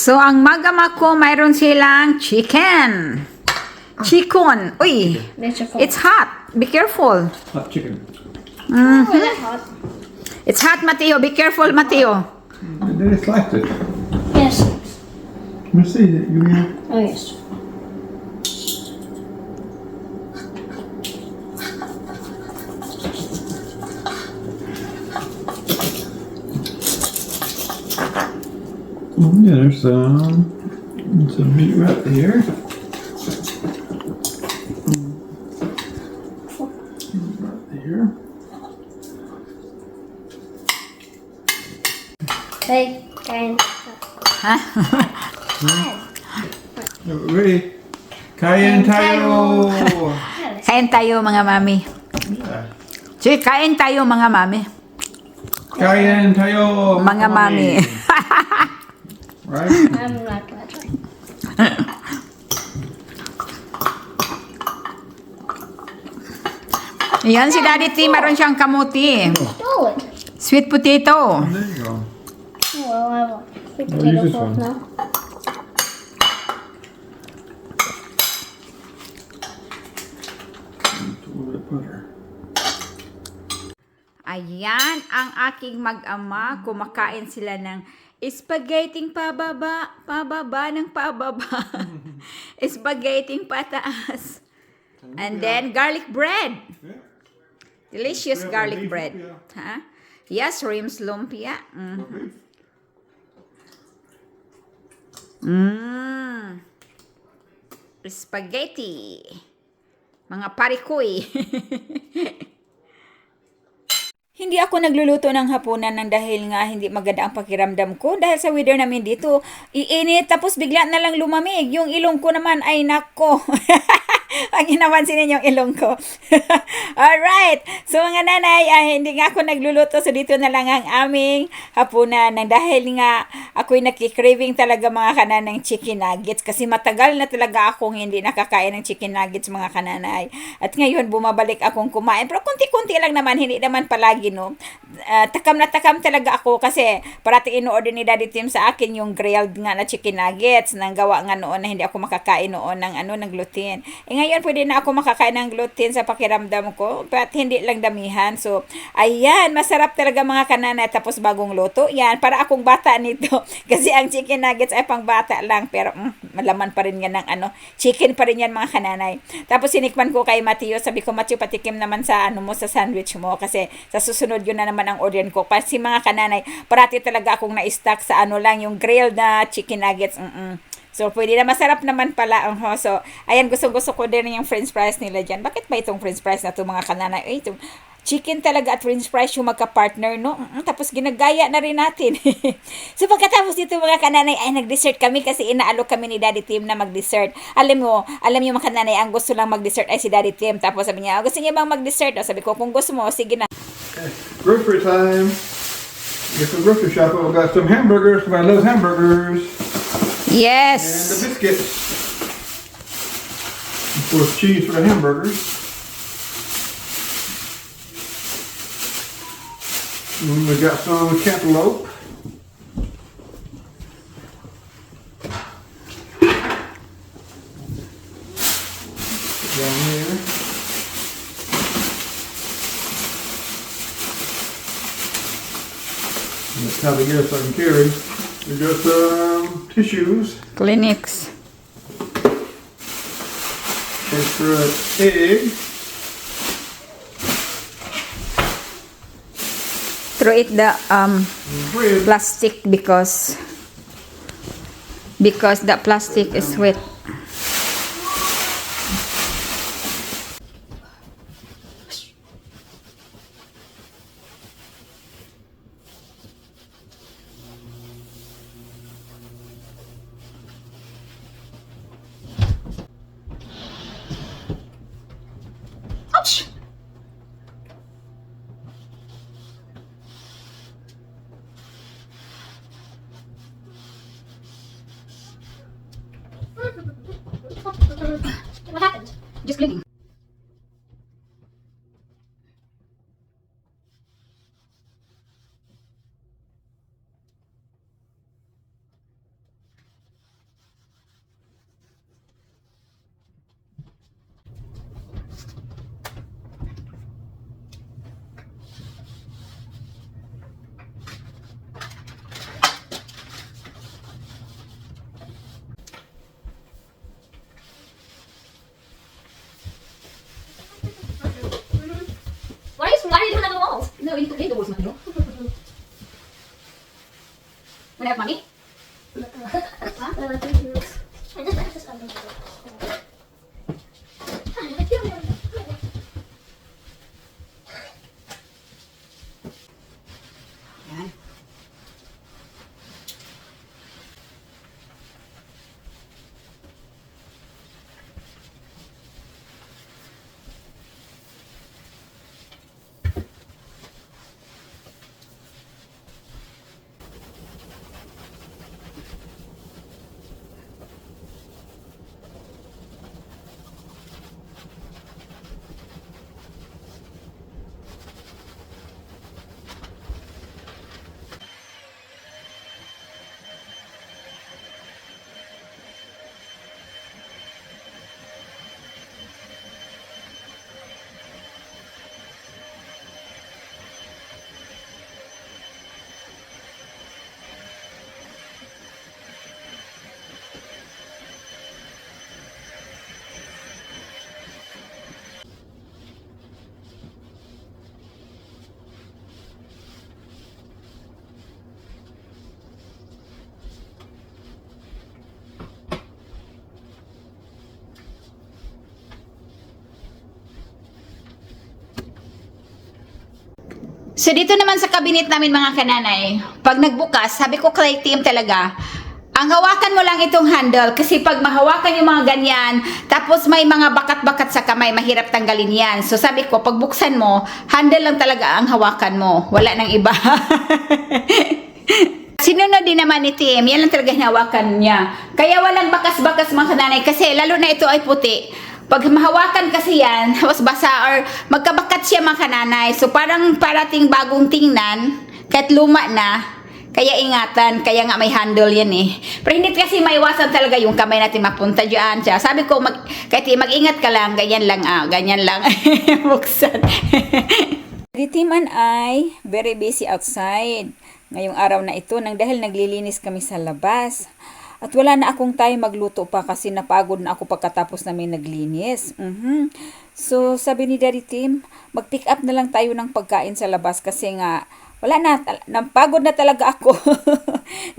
So, ang magama ko, mayroon silang chicken. Chicken. Uy, it's hot. Be careful. Hot chicken. Oh, that's hot. It's hot, Mateo. Be careful, Mateo. And then it's like it. Yes. Let me see. You have Oh, yes. yeah, there's some meat right there. Right there. Hey, kind. Ready? Cayenne tayo. Kain tayo, mga mami. Yeah. Sige, kain tayo, mga mami. Cayenne tayo. Mga mami. Right? I'm not gonna try. Yan, si Daddy T, meron siyang kamuti. Stole it. Sweet potato. There you go. Oh, well, I want sweet I'll use potato this sauce one. now. A little bit of butter. Ayan, ang aking mag-ama, kumakain sila ng spaghetti pababa, pababa ng pababa. Spaghetti pataas. And then garlic bread. Yeah. Delicious Shrimp and garlic beef bread. lumpia. Huh? Yes, shrimp lumpia. Beef. Spaghetti. Mga parikoy. Hindi ako nagluluto ng hapunan ng dahil nga hindi maganda ang pakiramdam ko dahil sa weather namin dito. Iinit tapos bigla na lang lumamig. Yung ilong ko naman ay nako. Pag napansin ninyo yung ilong ko. Alright. So mga nanay, hindi nga ako nagluluto. So dito na lang ang aming hapunan. Nang dahil nga ako'y nakikraving talaga mga kananay ng chicken nuggets. Kasi matagal na talaga akong hindi nakakain ng chicken nuggets mga kananay. At ngayon bumabalik akong kumain. Pero kunti-kunti lang naman. Hindi naman palagi no. Takam na takam talaga ako kasi parati in-order ni Daddy Tim sa akin yung grilled nga na chicken nuggets. Nang gawa nga noon na hindi ako makakain noon ng gluten. Ngayon, pwede na ako makakain ng gluten sa pakiramdam ko, but hindi lang damihan. So, ayan, masarap talaga mga kananay. Tapos bagong luto, yan, para akong bata nito. Kasi ang chicken nuggets ay pang bata lang, pero malaman pa rin yan ng chicken pa rin yan mga kananay. Tapos sinikman ko kay Mateo, sabi ko, Mateo, patikim naman sa sa sandwich mo, kasi sa susunod yun na naman ang order ko. Kasi mga kananay, parati talaga akong na-stock sa lang, yung grilled na chicken nuggets. So, pwede na. Masarap naman pala. So, ayan, gusto ko din yung french fries nila dyan. Bakit ba itong french fries na ito mga kananay? Itong chicken talaga at french fries yung magka-partner, no? Tapos ginagaya na rin natin. So, pagkatapos dito mga kananay, ay nag-dessert kami kasi inaalok kami ni Daddy Tim na mag-dessert. Alam mo mga kananay, ang gusto lang mag-dessert ay si Daddy Tim. Tapos sabi niya, gusto niya bang mag-dessert? O, sabi ko, kung gusto mo, sige na. Okay. Grocery time. Get some grocery shop. I've got some hamburgers. I love hamburgers. And the Yes! biscuits. Of course, cheese for the hamburgers. And we got some cantaloupe. Put down here. And that's how they get us I can carry. We got some tissues. Clinics. Extra egg. Throw it the Bread. plastic because the plastic is wet. Ouch! What happened? Just cleaning. now into indoors, Matino. Wanna have mommy? Yan. So dito naman sa kabinet namin mga kananay, pag nagbukas, sabi ko kay Tim talaga, ang hawakan mo lang itong handle kasi pag mahawakan yung mga ganyan, tapos may mga bakat-bakat sa kamay, mahirap tanggalin yan. So sabi ko, pag buksan mo, handle lang talaga ang hawakan mo. Wala nang iba. Sinunod din naman ni Tim, yan lang talaga hinawakan niya. Kaya walang bakas-bakas mga kananay kasi lalo na ito ay puti. Pag mahawakan kasi yan, tapos basa or magkabakat siya mga kananay. So parang parating bagong tingnan, kahit luma na, kaya ingatan, kaya nga may handle yan eh. Pero hindi kasi maiwasan talaga yung kamay natin mapunta dyan. Sabi ko, kahit mag-ingat ka lang, ganyan lang ganyan lang. Buksan. Si Timan ay very busy outside ngayong araw na ito nang dahil naglilinis kami sa labas. At wala na akong time magluto pa kasi napagod na ako pagkatapos namin naglinis. So, sabi ni Daddy Tim, mag-pick up na lang tayo ng pagkain sa labas kasi nga, wala na, napagod na talaga ako.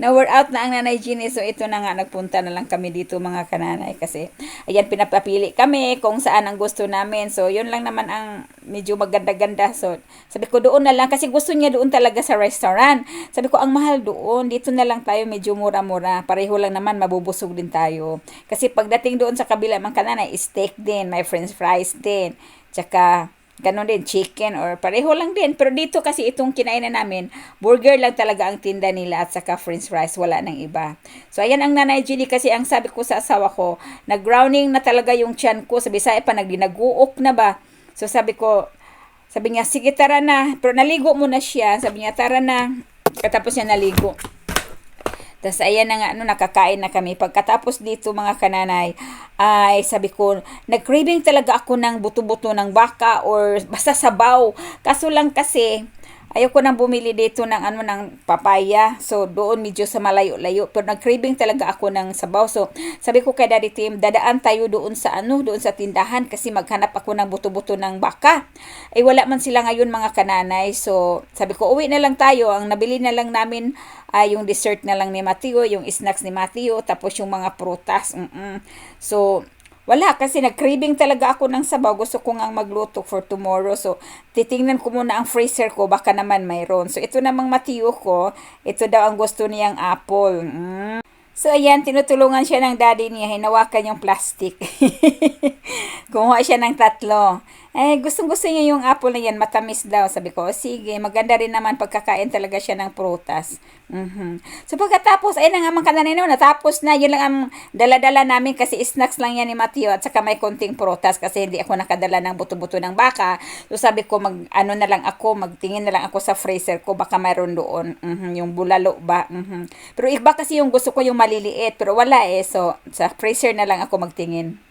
Na-wear out na ang Nanay Jeannie. So, ito na nga, nagpunta na lang kami dito mga kananay kasi, ayan, pinapapili kami kung saan ang gusto namin. So, yun lang naman ang medyo maganda-ganda. So, sabi ko doon na lang kasi gusto niya doon talaga sa restaurant. Sabi ko, ang mahal doon, dito na lang tayo medyo mura-mura. Pareho lang naman, mabubusog din tayo. Kasi pagdating doon sa kabila mga kananay, steak din, may french fries din. Tsaka, ganon din, chicken or pareho lang din. Pero dito kasi itong kinainan namin, burger lang talaga ang tinda nila at saka french fries, wala nang iba. So, ayan ang Nanay Jeannie kasi ang sabi ko sa asawa ko, nag-grounding na talaga yung tiyan ko. Sabi sa pa, nag-uok na ba? So, sabi niya, sige tara na. Pero naligo muna siya. Sabi niya, tara na. Katapos niya naligo. Tapos ayan na nga, nakakain na kami. Pagkatapos dito mga kananay, ay sabi ko, nag-craving talaga ako ng buto-buto ng baka or basta sabaw. Kaso lang kasi, ayoko nang bumili dito ng ng papaya. So doon medyo sa malayo-layo. Pero nag-craving talaga ako ng sabaw. So sabi ko kay Daddy Tim, dadaan tayo doon sa doon sa tindahan kasi maghanap ako ng buto-buto ng baka. Eh wala man sila ngayon mga kananay. So sabi ko, uwi na lang tayo. Ang nabili na lang namin ay yung dessert na lang ni Mateo, yung snacks ni Mateo, tapos yung mga prutas. So wala, kasi nag-craving talaga ako ng sabaw. Gusto ko nga magluto for tomorrow. So, titingnan ko muna ang freezer ko. Baka naman mayroon. So, ito namang Mateo ko. Ito daw ang gusto niyang apple. So, ayan, tinutulungan siya ng daddy niya. Hinawakan yung plastic. Kumuha siya ng 3. Gustong-gusto niya yung apple na yan. Matamis daw. Sabi ko, sige, maganda rin naman pagkakain talaga siya ng prutas. So, pagkatapos, ayun na nga mga kananay na, natapos na. Yun lang ang dala-dala namin kasi snacks lang yan ni Mateo at saka may konting prutas kasi hindi ako nakadala ng buto-buto ng baka. So, sabi ko, magtingin na lang ako sa freezer ko. Baka mayroon doon. Yung bulalo ba? Pero iba kasi yung gusto ko yung maliliit. Pero wala eh. So, sa freezer na lang ako magtingin.